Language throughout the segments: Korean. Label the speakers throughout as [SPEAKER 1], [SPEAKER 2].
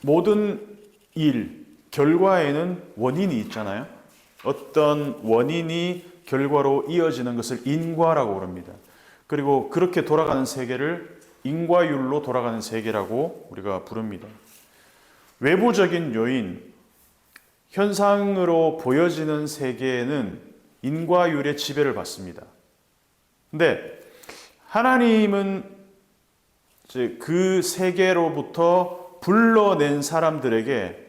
[SPEAKER 1] 모든 일, 결과에는 원인이 있잖아요. 어떤 원인이 결과로 이어지는 것을 인과라고 부릅니다. 그리고 그렇게 돌아가는 세계를 인과율로 돌아가는 세계라고 우리가 부릅니다. 외부적인 요인, 현상으로 보여지는 세계에는 인과율의 지배를 받습니다. 근데 하나님은 이제 그 세계로부터 불러낸 사람들에게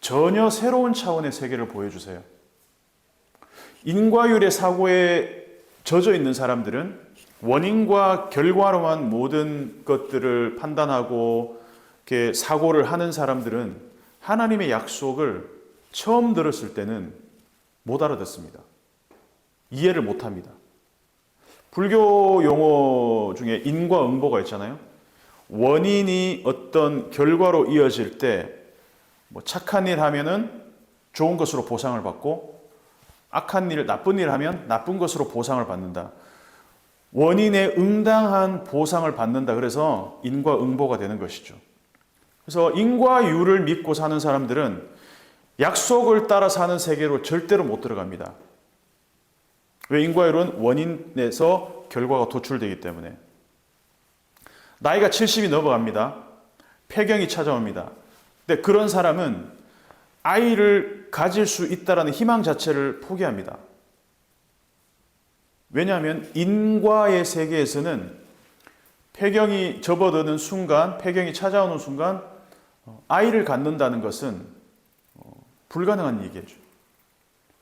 [SPEAKER 1] 전혀 새로운 차원의 세계를 보여주세요. 인과율의 사고에 젖어 있는 사람들은 원인과 결과로만 모든 것들을 판단하고 이렇게 사고를 하는 사람들은 하나님의 약속을 처음 들었을 때는 못 알아듣습니다. 이해를 못 합니다. 불교 용어 중에 인과응보가 있잖아요. 원인이 어떤 결과로 이어질 때 뭐 착한 일 하면은 좋은 것으로 보상을 받고 악한 일, 나쁜 일 하면 나쁜 것으로 보상을 받는다. 원인에 응당한 보상을 받는다. 그래서 인과응보가 되는 것이죠. 그래서 인과율을 믿고 사는 사람들은 약속을 따라 사는 세계로 절대로 못 들어갑니다. 왜? 인과율은 원인에서 결과가 도출되기 때문에. 나이가 70이 넘어갑니다. 폐경이 찾아옵니다. 근데 그런 사람은 아이를 가질 수 있다는 희망 자체를 포기합니다. 왜냐하면 인과의 세계에서는 폐경이 접어드는 순간, 폐경이 찾아오는 순간 아이를 갖는다는 것은 불가능한 얘기죠.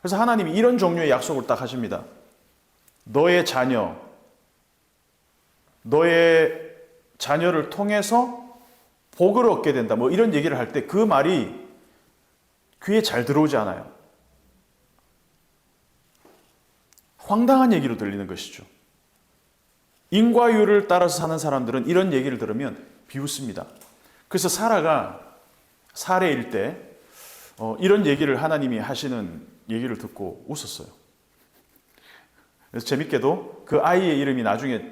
[SPEAKER 1] 그래서 하나님이 이런 종류의 약속을 딱 하십니다. 너의 자녀를 통해서 복을 얻게 된다. 뭐 이런 얘기를 할 때 그 말이 귀에 잘 들어오지 않아요. 황당한 얘기로 들리는 것이죠. 인과율을 따라서 사는 사람들은 이런 얘기를 들으면 비웃습니다. 그래서 사라가 사례일 때 이런 얘기를 하나님이 하시는 얘기를 듣고 웃었어요. 그래서 재밌게도 그 아이의 이름이 나중에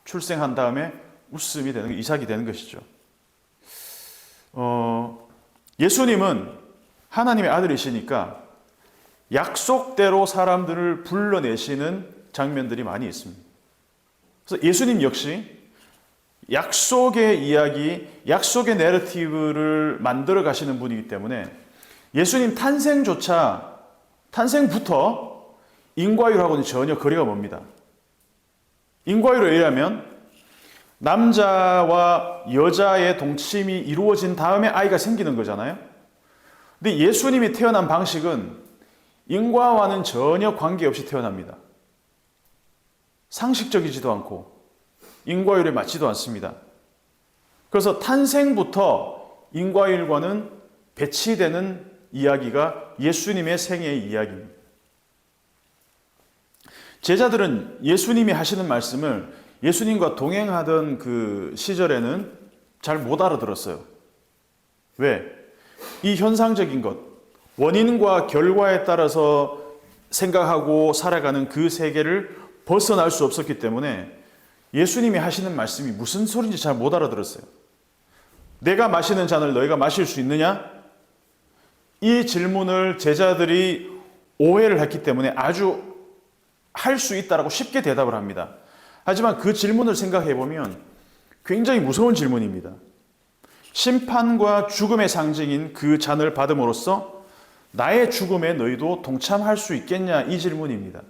[SPEAKER 1] 출생한 다음에 웃음이 되는, 이삭이 되는 것이죠. 예수님은 하나님의 아들이시니까 약속대로 사람들을 불러내시는 장면들이 많이 있습니다. 그래서 예수님 역시 약속의 이야기, 약속의 내러티브를 만들어 가시는 분이기 때문에 예수님 탄생부터 인과율하고는 전혀 거리가 멉니다. 인과율에 의하면 남자와 여자의 동침이 이루어진 다음에 아이가 생기는 거잖아요. 근데 예수님이 태어난 방식은 인과와는 전혀 관계없이 태어납니다. 상식적이지도 않고 인과율에 맞지도 않습니다. 그래서 탄생부터 인과율과는 배치되는 이야기가 예수님의 생애의 이야기입니다. 제자들은 예수님이 하시는 말씀을 예수님과 동행하던 그 시절에는 잘 못 알아들었어요. 왜? 이 현상적인 것, 원인과 결과에 따라서 생각하고 살아가는 그 세계를 벗어날 수 없었기 때문에 예수님이 하시는 말씀이 무슨 소리인지 잘 못 알아들었어요. 내가 마시는 잔을 너희가 마실 수 있느냐? 이 질문을 제자들이 오해를 했기 때문에 아주 할 수 있다라고 쉽게 대답을 합니다. 하지만 그 질문을 생각해 보면 굉장히 무서운 질문입니다. 심판과 죽음의 상징인 그 잔을 받음으로써 나의 죽음에 너희도 동참할 수 있겠냐? 이 질문입니다.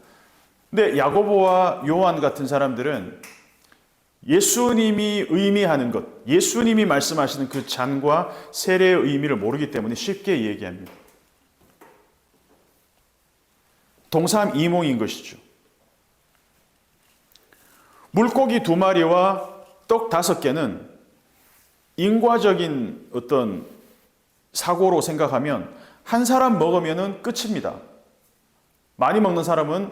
[SPEAKER 1] 근데 야고보와 요한 같은 사람들은 예수님이 의미하는 것, 예수님이 말씀하시는 그 잔과 세례의 의미를 모르기 때문에 쉽게 얘기합니다. 동삼이몽인 것이죠. 물고기 2마리와 떡 5개는 인과적인 어떤 사고로 생각하면 한 사람 먹으면 끝입니다. 많이 먹는 사람은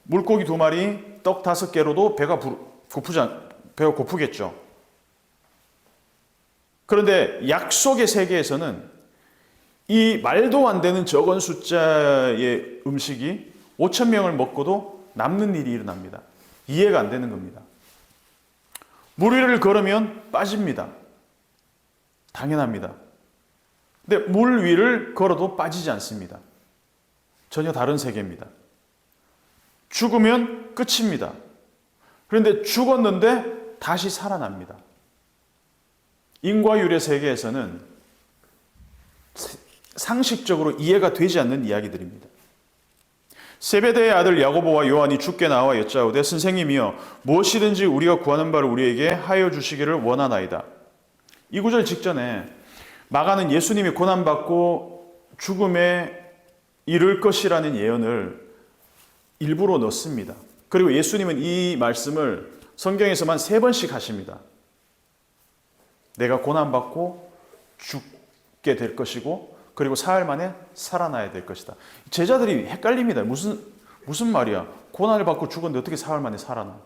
[SPEAKER 1] 물고기 2마리, 떡 5개로도 배가 고프겠죠. 그런데 약속의 세계에서는 이 말도 안 되는 적은 숫자의 음식이 5,000명을 먹고도 남는 일이 일어납니다. 이해가 안 되는 겁니다. 물 위를 걸으면 빠집니다. 당연합니다. 근데 물 위를 걸어도 빠지지 않습니다. 전혀 다른 세계입니다. 죽으면 끝입니다. 그런데 죽었는데 다시 살아납니다. 인과율의 세계에서는 상식적으로 이해가 되지 않는 이야기들입니다. 세베대의 아들 야고보와 요한이 주께 나와 여짜오되 선생님이여 무엇이든지 우리가 구하는 바를 우리에게 하여 주시기를 원하나이다. 이 구절 직전에 마가는 예수님이 고난받고 죽음에 이를 것이라는 예언을 일부러 넣습니다. 그리고 예수님은 이 말씀을 성경에서만 3번씩 하십니다. 내가 고난받고 죽게 될 것이고 그리고 사흘 만에 살아나야 될 것이다. 제자들이 헷갈립니다. 무슨 말이야? 고난을 받고 죽었는데 어떻게 사흘 만에 살아나?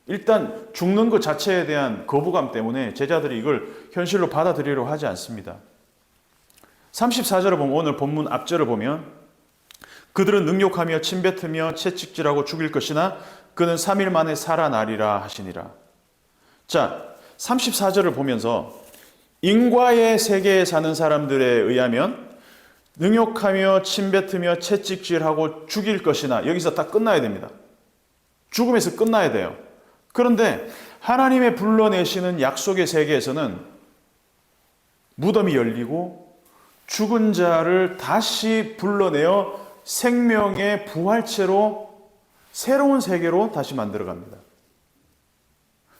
[SPEAKER 1] 일단 죽는 것 자체에 대한 거부감 때문에 제자들이 이걸 현실로 받아들이려고 하지 않습니다. 34절을 보면 오늘 본문 앞절을 보면 그들은 능욕하며 침뱉으며 채찍질하고 죽일 것이나 그는 3일 만에 살아나리라 하시니라. 자, 34절을 보면서 인과의 세계에 사는 사람들에 의하면 능욕하며 침뱉으며 채찍질하고 죽일 것이나 여기서 다 끝나야 됩니다. 죽음에서 끝나야 돼요. 그런데 하나님의 불러내시는 약속의 세계에서는 무덤이 열리고 죽은 자를 다시 불러내어 생명의 부활체로 새로운 세계로 다시 만들어갑니다.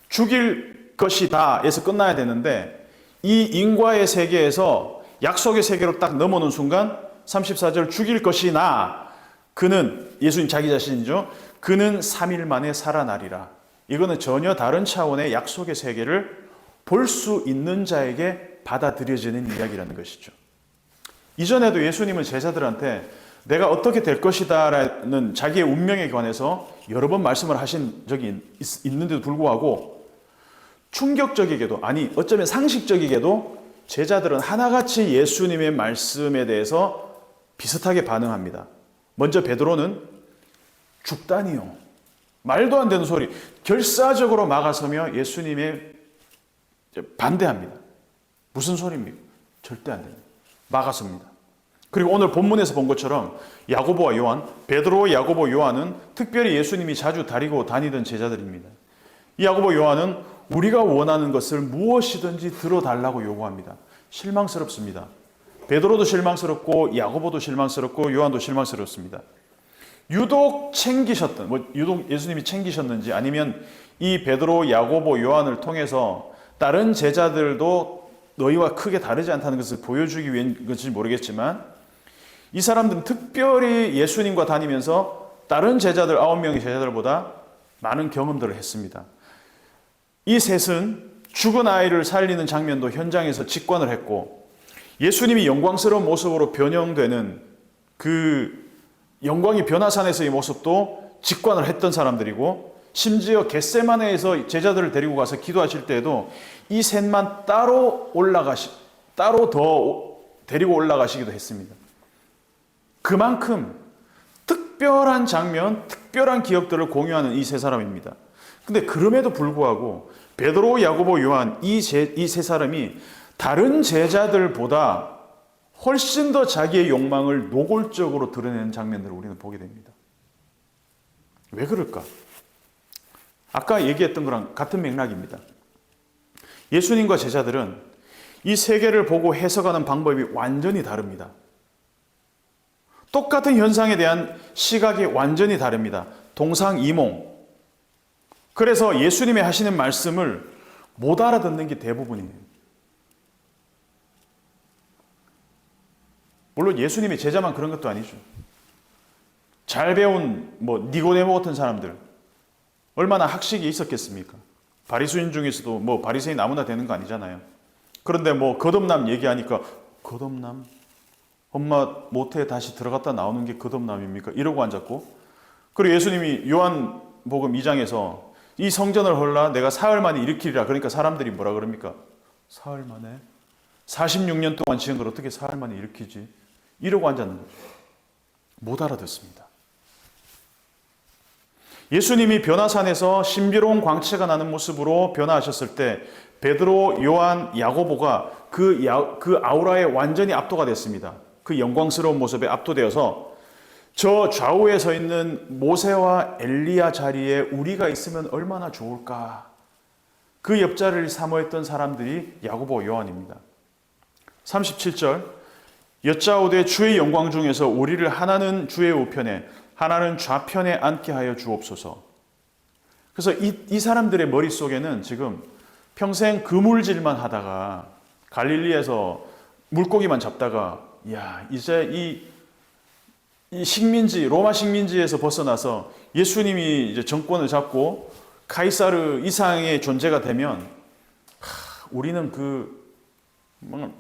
[SPEAKER 1] 죽일 것이다 에서 끝나야 되는데 이 인과의 세계에서 약속의 세계로 딱 넘어오는 순간 34절 죽일 것이나 그는 예수님 자기 자신이죠. 그는 3일 만에 살아나리라. 이거는 전혀 다른 차원의 약속의 세계를 볼 수 있는 자에게 받아들여지는 이야기라는 것이죠. 이전에도 예수님은 제자들한테 내가 어떻게 될 것이다 라는 자기의 운명에 관해서 여러 번 말씀을 하신 적이 있는데도 불구하고 충격적이게도 아니 어쩌면 상식적이게도 제자들은 하나같이 예수님의 말씀에 대해서 비슷하게 반응합니다. 먼저 베드로는 죽다니요. 말도 안 되는 소리. 결사적으로 막아서며 예수님의 반대합니다. 무슨 소리입니까? 절대 안 됩니다. 막아섭니다. 그리고 오늘 본문에서 본 것처럼 야고보와 요한, 베드로, 야고보, 요한은 특별히 예수님이 자주 다니고 다니던 제자들입니다. 이 야고보, 요한은 우리가 원하는 것을 무엇이든지 들어달라고 요구합니다. 실망스럽습니다. 베드로도 실망스럽고 야고보도 실망스럽고 요한도 실망스럽습니다. 유독 챙기셨던, 유독 예수님이 챙기셨는지 아니면 이 베드로, 야고보, 요한을 통해서 다른 제자들도 너희와 크게 다르지 않다는 것을 보여주기 위한 것인지 모르겠지만 이 사람들은 특별히 예수님과 다니면서 다른 제자들 9명의 제자들보다 많은 경험들을 했습니다. 이 셋은 죽은 아이를 살리는 장면도 현장에서 직관을 했고 예수님이 영광스러운 모습으로 변형되는 그 영광이 변화산에서의 모습도 직관을 했던 사람들이고 심지어 겟세마네에서 제자들을 데리고 가서 기도하실 때에도 이 셋만 따로 더 데리고 올라가시기도 했습니다. 그만큼 특별한 장면, 특별한 기억들을 공유하는 이 세 사람입니다. 근데 그럼에도 불구하고 베드로, 야고보, 요한 이 세 사람이 다른 제자들보다 훨씬 더 자기의 욕망을 노골적으로 드러내는 장면들을 우리는 보게 됩니다. 왜 그럴까? 아까 얘기했던 거랑 같은 맥락입니다. 예수님과 제자들은 이 세계를 보고 해석하는 방법이 완전히 다릅니다. 똑같은 현상에 대한 시각이 완전히 다릅니다. 동상이몽. 그래서 예수님이 하시는 말씀을 못 알아듣는 게 대부분이에요. 물론 예수님의 제자만 그런 것도 아니죠. 잘 배운 니고데모 같은 사람들 얼마나 학식이 있었겠습니까? 바리새인 중에서도 바리새인 아무나 되는 거 아니잖아요. 그런데 거듭남 얘기하니까 거듭남? 엄마 모태에 다시 들어갔다 나오는 게 거듭남입니까? 이러고 앉았고 그리고 예수님이 요한복음 2장에서 이 성전을 헐라 내가 사흘 만에 일으키리라. 그러니까 사람들이 뭐라 그럽니까? 사흘 만에? 46년 동안 지은 걸 어떻게 사흘 만에 일으키지? 이러고 앉았는 거죠. 못 알아듣습니다. 예수님이 변화산에서 신비로운 광채가 나는 모습으로 변화하셨을 때 베드로, 요한, 야고보가 그 아우라에 완전히 압도가 됐습니다. 그 영광스러운 모습에 압도되어서 저 좌우에 서 있는 모세와 엘리야 자리에 우리가 있으면 얼마나 좋을까. 그 옆자리를 사모했던 사람들이 야고보 요한입니다. 37절 여짜오되 주의 영광 중에서 우리를 하나는 주의 우편에 하나는 좌편에 앉게 하여 주옵소서. 그래서 이 사람들의 머릿속에는 지금 평생 그물질만 하다가 갈릴리에서 물고기만 잡다가 이제 이 식민지 로마 식민지에서 벗어나서 예수님이 이제 정권을 잡고 카이사르 이상의 존재가 되면 우리는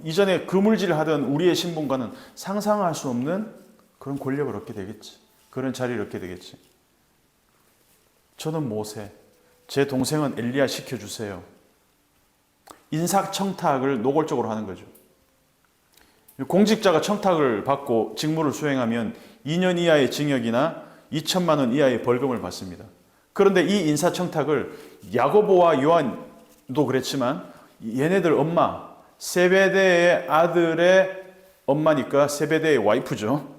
[SPEAKER 1] 이전에 그물질을 하던 우리의 신분과는 상상할 수 없는 그런 권력을 얻게 되겠지. 그런 자리를 얻게 되겠지. 저는 모세, 제 동생은 엘리야 시켜주세요. 인사청탁을 노골적으로 하는 거죠. 공직자가 청탁을 받고 직무를 수행하면 2년 이하의 징역이나 2천만 원 이하의 벌금을 받습니다. 그런데 이 인사청탁을 야고보와 요한도 그랬지만 얘네들 엄마, 세베대의 아들의 엄마니까 세베대의 와이프죠.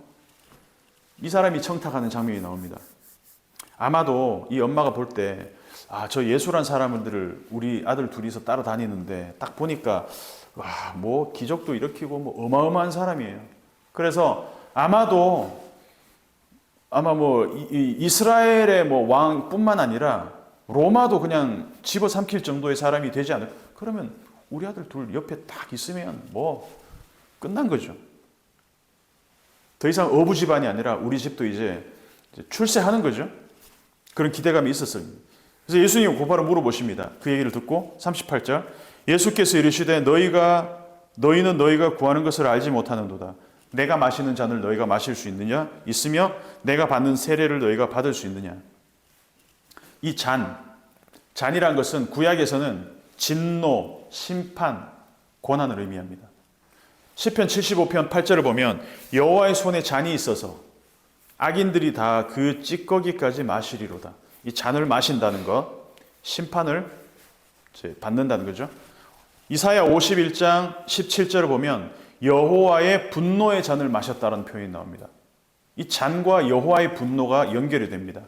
[SPEAKER 1] 이 사람이 청탁하는 장면이 나옵니다. 아마도 이 엄마가 볼 때 저 예수란 사람들을 우리 아들 둘이서 따라다니는데 딱 보니까 뭐 기적도 일으키고 뭐 어마어마한 사람이에요. 그래서 아마 이스라엘의 뭐 왕뿐만 아니라 로마도 그냥 집어삼킬 정도의 사람이 되지 않을까. 그러면 우리 아들 둘 옆에 딱 있으면 뭐 끝난 거죠. 더 이상 어부 집안이 아니라 우리 집도 이제 출세하는 거죠. 그런 기대감이 있었어요. 그래서 예수님이 곧바로 물어보십니다. 그 얘기를 듣고 38절 예수께서 이르시되 너희는 너희가 구하는 것을 알지 못하는도다. 내가 마시는 잔을 너희가 마실 수 있느냐? 있으며 내가 받는 세례를 너희가 받을 수 있느냐? 이 잔이란 것은 구약에서는 진노, 심판, 고난을 의미합니다. 시편 75편 8절을 보면 여호와의 손에 잔이 있어서 악인들이 다 그 찌꺼기까지 마시리로다. 이 잔을 마신다는 것, 심판을 받는다는 거죠. 이사야 51장 17절을 보면 여호와의 분노의 잔을 마셨다는 표현이 나옵니다. 이 잔과 여호와의 분노가 연결이 됩니다.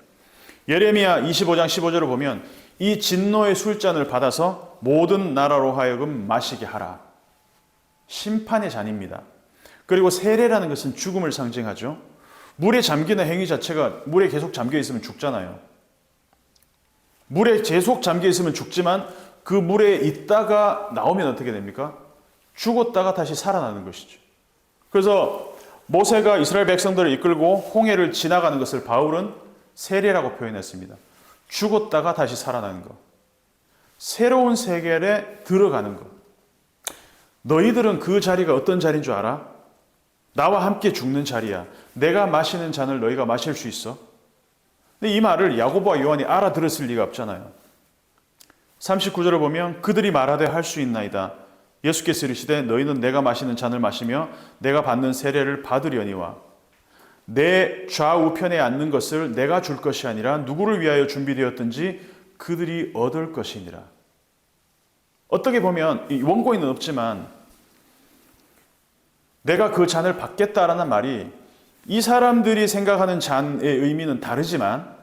[SPEAKER 1] 예레미야 25장 15절을 보면 이 진노의 술잔을 받아서 모든 나라로 하여금 마시게 하라. 심판의 잔입니다. 그리고 세례라는 것은 죽음을 상징하죠. 물에 잠기는 행위 자체가 물에 계속 잠겨 있으면 죽잖아요. 물에 계속 잠겨 있으면 죽지만 그 물에 있다가 나오면 어떻게 됩니까? 죽었다가 다시 살아나는 것이죠. 그래서 모세가 이스라엘 백성들을 이끌고 홍해를 지나가는 것을 바울은 세례라고 표현했습니다. 죽었다가 다시 살아나는 것. 새로운 세계에 들어가는 것. 너희들은 그 자리가 어떤 자리인 줄 알아? 나와 함께 죽는 자리야. 내가 마시는 잔을 너희가 마실 수 있어? 근데 이 말을 야고보와 요한이 알아들었을 리가 없잖아요. 39절을 보면 그들이 말하되 할 수 있나이다. 예수께서 이르시되 너희는 내가 마시는 잔을 마시며 내가 받는 세례를 받으려니와 내 좌우편에 앉는 것을 내가 줄 것이 아니라 누구를 위하여 준비되었든지 그들이 얻을 것이니라. 어떻게 보면 이 원고에는 없지만 내가 그 잔을 받겠다라는 말이 이 사람들이 생각하는 잔의 의미는 다르지만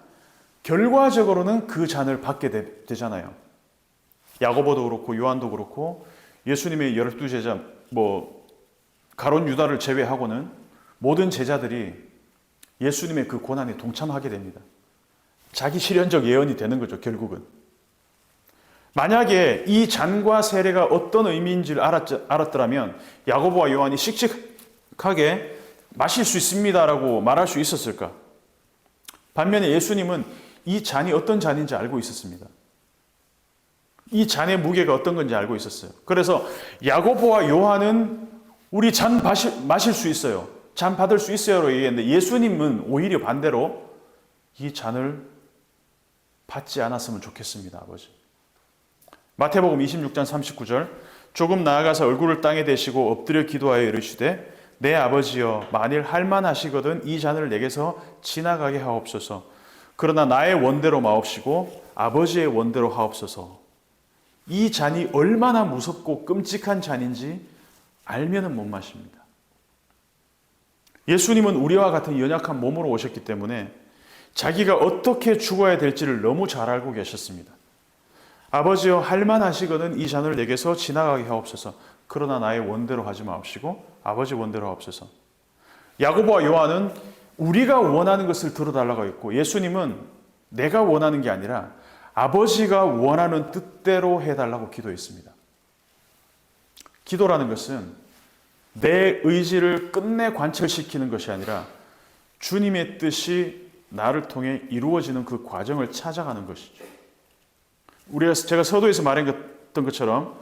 [SPEAKER 1] 결과적으로는 그 잔을 받게 되잖아요. 야고보도 그렇고 요한도 그렇고 예수님의 12제자 가론 유다를 제외하고는 모든 제자들이 예수님의 그 고난에 동참하게 됩니다. 자기 실현적 예언이 되는 거죠, 결국은. 만약에 이 잔과 세례가 어떤 의미인지를 알았더라면 야고보와 요한이 씩씩하게 마실 수 있습니다라고 말할 수 있었을까? 반면에 예수님은 이 잔이 어떤 잔인지 알고 있었습니다. 이 잔의 무게가 어떤 건지 알고 있었어요. 그래서 야고보와 요한은 우리 잔 마실 수 있어요. 잔 받을 수 있어요로 얘기했는데 예수님은 오히려 반대로 이 잔을 받지 않았으면 좋겠습니다, 아버지. 마태복음 26장 39절 조금 나아가서 얼굴을 땅에 대시고 엎드려 기도하여 이르시되 내 아버지여 만일 할만하시거든 이 잔을 내게서 지나가게 하옵소서. 그러나 나의 원대로 마옵시고 아버지의 원대로 하옵소서. 이 잔이 얼마나 무섭고 끔찍한 잔인지 알면은 못 마십니다. 예수님은 우리와 같은 연약한 몸으로 오셨기 때문에 자기가 어떻게 죽어야 될지를 너무 잘 알고 계셨습니다. 아버지여, 할만하시거든 이 잔을 내게서 지나가게 하옵소서. 그러나 나의 원대로 하지 마옵시고 아버지 원대로 하옵소서. 야고보와 요한은 우리가 원하는 것을 들어달라고 했고, 예수님은 내가 원하는 게 아니라 아버지가 원하는 뜻대로 해달라고 기도했습니다. 기도라는 것은 내 의지를 끝내 관철시키는 것이 아니라 주님의 뜻이 나를 통해 이루어지는 그 과정을 찾아가는 것이죠. 제가 서두에서 말했던 것처럼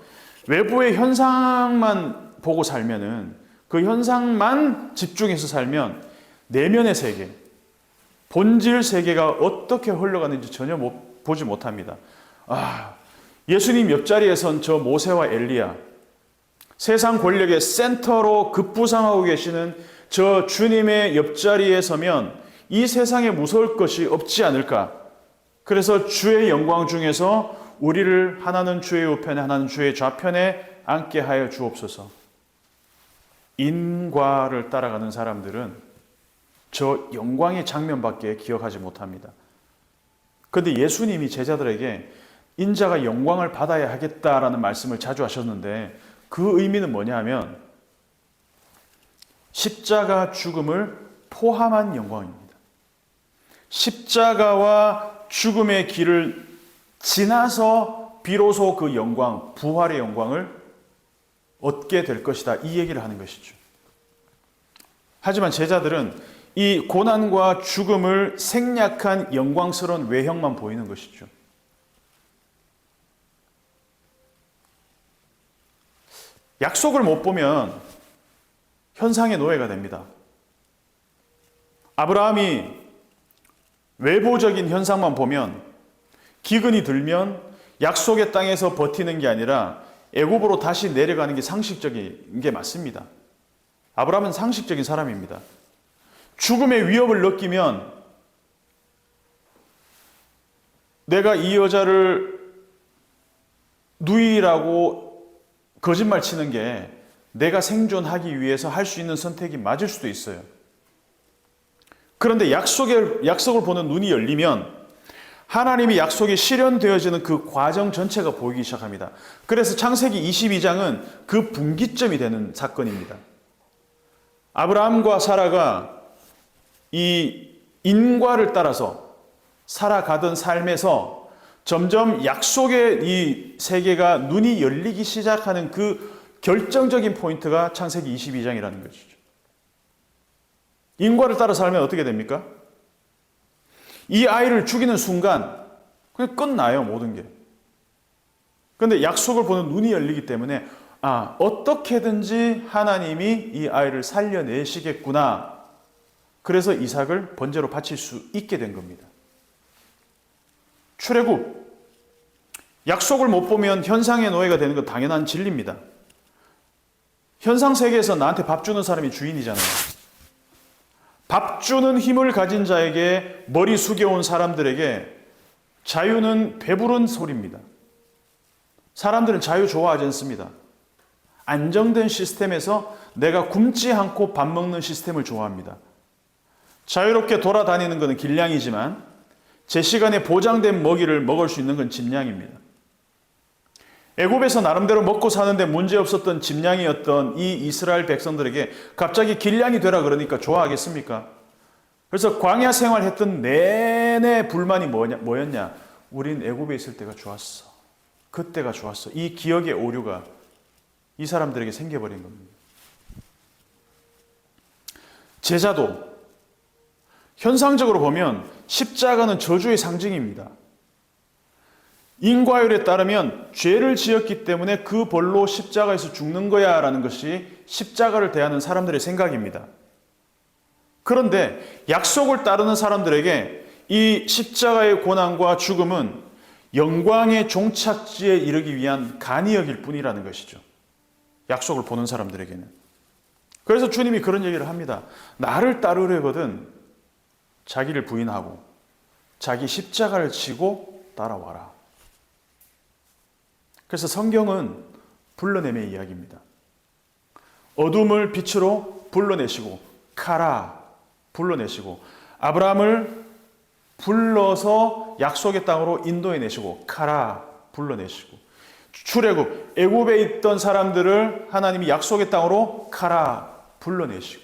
[SPEAKER 1] 외부의 현상만 보고 살면은, 그 현상만 집중해서 살면 내면의 세계, 본질 세계가 어떻게 흘러가는지 전혀 보지 못합니다. 예수님 옆자리에 선 저 모세와 엘리야, 세상 권력의 센터로 급부상하고 계시는 저 주님의 옆자리에 서면 이 세상에 무서울 것이 없지 않을까. 그래서 주의 영광 중에서 우리를 하나는 주의 우편에 하나는 주의 좌편에 앉게 하여 주옵소서. 인과를 따라가는 사람들은 저 영광의 장면밖에 기억하지 못합니다. 그런데 예수님이 제자들에게 인자가 영광을 받아야 하겠다라는 말씀을 자주 하셨는데, 그 의미는 뭐냐 하면 십자가 죽음을 포함한 영광입니다. 십자가와 죽음의 길을 지나서 비로소 그 영광, 부활의 영광을 얻게 될 것이다, 이 얘기를 하는 것이죠. 하지만 제자들은 이 고난과 죽음을 생략한 영광스러운 외형만 보이는 것이죠. 약속을 못 보면 현상의 노예가 됩니다. 아브라함이 외부적인 현상만 보면, 기근이 들면 약속의 땅에서 버티는 게 아니라 애굽으로 다시 내려가는 게 상식적인 게 맞습니다. 아브라함은 상식적인 사람입니다. 죽음의 위협을 느끼면 내가 이 여자를 누이라고 거짓말 치는 게 내가 생존하기 위해서 할 수 있는 선택이 맞을 수도 있어요. 그런데 약속을 보는 눈이 열리면 하나님의 약속이 실현되어지는 그 과정 전체가 보이기 시작합니다. 그래서 창세기 22장은 그 분기점이 되는 사건입니다. 아브라함과 사라가 이 인과를 따라서 살아가던 삶에서 점점 약속의 이 세계가 눈이 열리기 시작하는 그 결정적인 포인트가 창세기 22장이라는 것이죠. 인과를 따라 살면 어떻게 됩니까? 이 아이를 죽이는 순간 그냥 끝나요, 모든 게. 그런데 약속을 보는 눈이 열리기 때문에 어떻게든지 하나님이 이 아이를 살려내시겠구나. 그래서 이삭을 번제로 바칠 수 있게 된 겁니다. 출애굽, 약속을 못 보면 현상의 노예가 되는 건 당연한 진리입니다. 현상 세계에서 나한테 밥 주는 사람이 주인이잖아요. 밥 주는 힘을 가진 자에게, 머리 숙여온 사람들에게 자유는 배부른 소리입니다. 사람들은 자유 좋아하지 않습니다. 안정된 시스템에서 내가 굶지 않고 밥 먹는 시스템을 좋아합니다. 자유롭게 돌아다니는 것은 길냥이지만 제 시간에 보장된 먹이를 먹을 수 있는 건 집냥입니다. 애굽에서 나름대로 먹고 사는데 문제없었던 집냥이였던 이 이스라엘 백성들에게 갑자기 길냥이 되라 그러니까 좋아하겠습니까? 그래서 광야 생활했던 내내 불만이 뭐였냐? 우린 애굽에 있을 때가 좋았어. 그때가 좋았어. 이 기억의 오류가 이 사람들에게 생겨버린 겁니다. 제자도 현상적으로 보면 십자가는 저주의 상징입니다. 인과율에 따르면 죄를 지었기 때문에 그 벌로 십자가에서 죽는 거야 라는 것이 십자가를 대하는 사람들의 생각입니다. 그런데 약속을 따르는 사람들에게 이 십자가의 고난과 죽음은 영광의 종착지에 이르기 위한 간이역일 뿐이라는 것이죠. 약속을 보는 사람들에게는. 그래서 주님이 그런 얘기를 합니다. 나를 따르려거든 자기를 부인하고 자기 십자가를 지고 따라와라. 그래서 성경은 불러냄의 이야기입니다. 어둠을 빛으로 불러내시고 가라 불러내시고 아브라함을 불러서 약속의 땅으로 인도해내시고 가라 불러내시고 출애굽 애굽에 있던 사람들을 하나님이 약속의 땅으로 가라 불러내시고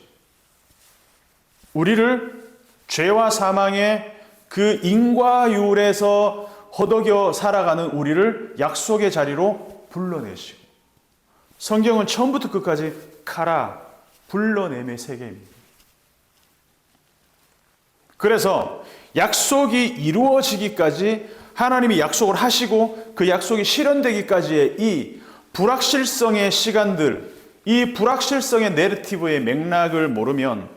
[SPEAKER 1] 우리를 죄와 사망의 그 인과율에서 허덕여 살아가는 우리를 약속의 자리로 불러내시고 성경은 처음부터 끝까지 가라 불러냄의 세계입니다. 그래서 약속이 이루어지기까지 하나님이 약속을 하시고 그 약속이 실현되기까지의 이 불확실성의 시간들, 이 불확실성의 내러티브의 맥락을 모르면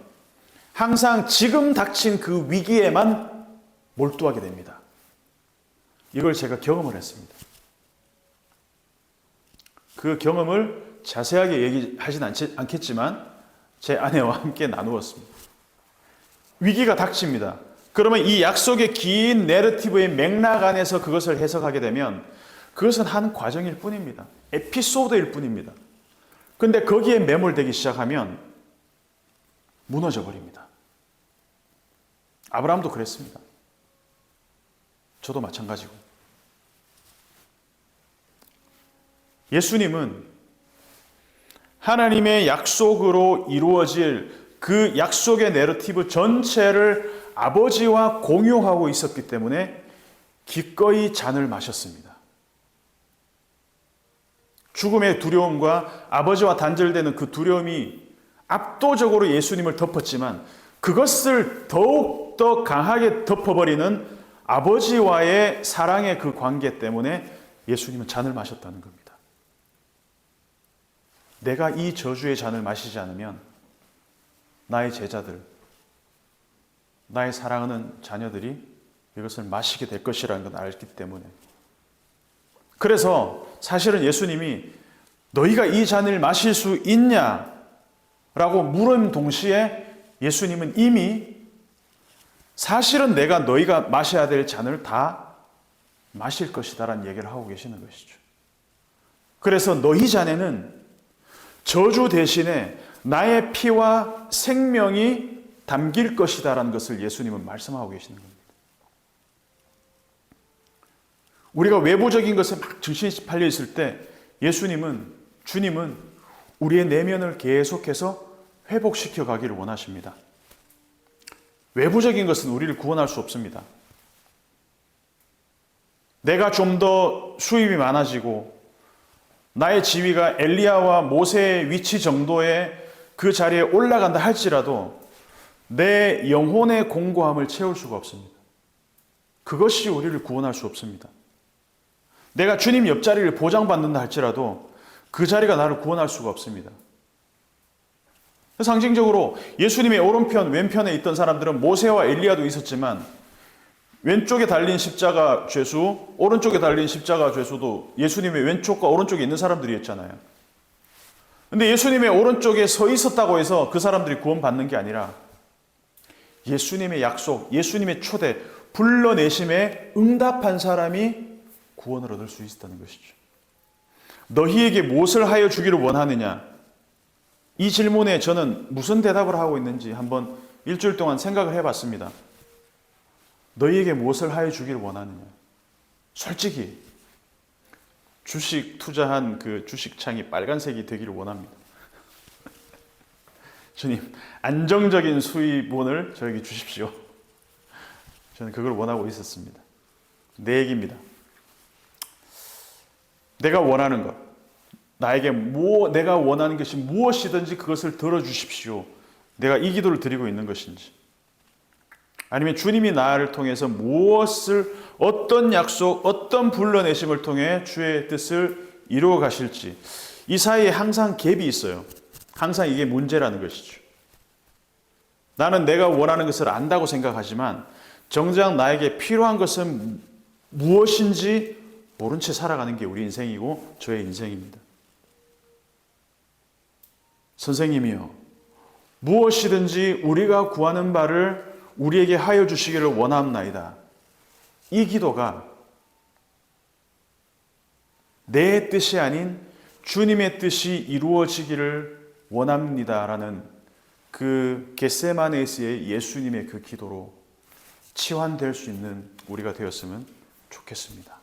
[SPEAKER 1] 항상 지금 닥친 그 위기에만 몰두하게 됩니다. 이걸 제가 경험을 했습니다. 그 경험을 자세하게 얘기하진 않겠지만 제 아내와 함께 나누었습니다. 위기가 닥칩니다. 그러면 이 약속의 긴 내러티브의 맥락 안에서 그것을 해석하게 되면 그것은 한 과정일 뿐입니다. 에피소드일 뿐입니다. 그런데 거기에 매몰되기 시작하면 무너져 버립니다. 아브라함도 그랬습니다. 저도 마찬가지고. 예수님은 하나님의 약속으로 이루어질 그 약속의 내러티브 전체를 아버지와 공유하고 있었기 때문에 기꺼이 잔을 마셨습니다. 죽음의 두려움과 아버지와 단절되는 그 두려움이 압도적으로 예수님을 덮었지만 그것을 더욱더 강하게 덮어버리는 아버지와의 사랑의 그 관계 때문에 예수님은 잔을 마셨다는 겁니다. 내가 이 저주의 잔을 마시지 않으면 나의 제자들, 나의 사랑하는 자녀들이 이것을 마시게 될 것이라는 걸 알기 때문에. 그래서 사실은 예수님이 너희가 이 잔을 마실 수 있냐? 라고 물은 동시에 예수님은 이미 사실은 내가 너희가 마셔야 될 잔을 다 마실 것이다 라는 얘기를 하고 계시는 것이죠. 그래서 너희 잔에는 저주 대신에 나의 피와 생명이 담길 것이다 라는 것을 예수님은 말씀하고 계시는 겁니다. 우리가 외부적인 것에 막 정신이 팔려 있을 때 주님은 우리의 내면을 계속해서 회복시켜 가기를 원하십니다. 외부적인 것은 우리를 구원할 수 없습니다. 내가 좀 더 수입이 많아지고 나의 지위가 엘리야와 모세의 위치 정도의 그 자리에 올라간다 할지라도 내 영혼의 공고함을 채울 수가 없습니다. 그것이 우리를 구원할 수 없습니다. 내가 주님 옆자리를 보장받는다 할지라도 그 자리가 나를 구원할 수가 없습니다. 상징적으로 예수님의 오른편, 왼편에 있던 사람들은 모세와 엘리야도 있었지만 왼쪽에 달린 십자가 죄수, 오른쪽에 달린 십자가 죄수도 예수님의 왼쪽과 오른쪽에 있는 사람들이었잖아요. 그런데 예수님의 오른쪽에 서 있었다고 해서 그 사람들이 구원받는 게 아니라 예수님의 약속, 예수님의 초대, 불러내심에 응답한 사람이 구원을 얻을 수 있었다는 것이죠. 너희에게 무엇을 하여 주기를 원하느냐? 이 질문에 저는 무슨 대답을 하고 있는지 한번 일주일 동안 생각을 해봤습니다. 너희에게 무엇을 하여 주기를 원하느냐? 솔직히 주식 투자한 그 주식창이 빨간색이 되기를 원합니다. 주님, 안정적인 수입원을 저에게 주십시오. 저는 그걸 원하고 있었습니다. 내 얘기입니다. 내가 원하는 것, 내가 원하는 것이 무엇이든지 그것을 들어주십시오. 내가 이 기도를 드리고 있는 것인지, 아니면 주님이 나를 통해서 무엇을, 어떤 약속, 어떤 불러내심을 통해 주의 뜻을 이루어 가실지, 이 사이에 항상 갭이 있어요. 항상 이게 문제라는 것이죠. 나는 내가 원하는 것을 안다고 생각하지만 정작 나에게 필요한 것은 무엇인지 모른 채 살아가는 게 우리 인생이고 저의 인생입니다. 선생님이요, 무엇이든지 우리가 구하는 바를 우리에게 하여 주시기를 원합나이다. 이 기도가 내 뜻이 아닌 주님의 뜻이 이루어지기를 원합니다라는 그 겟세마네에서의 예수님의 그 기도로 치환될 수 있는 우리가 되었으면 좋겠습니다.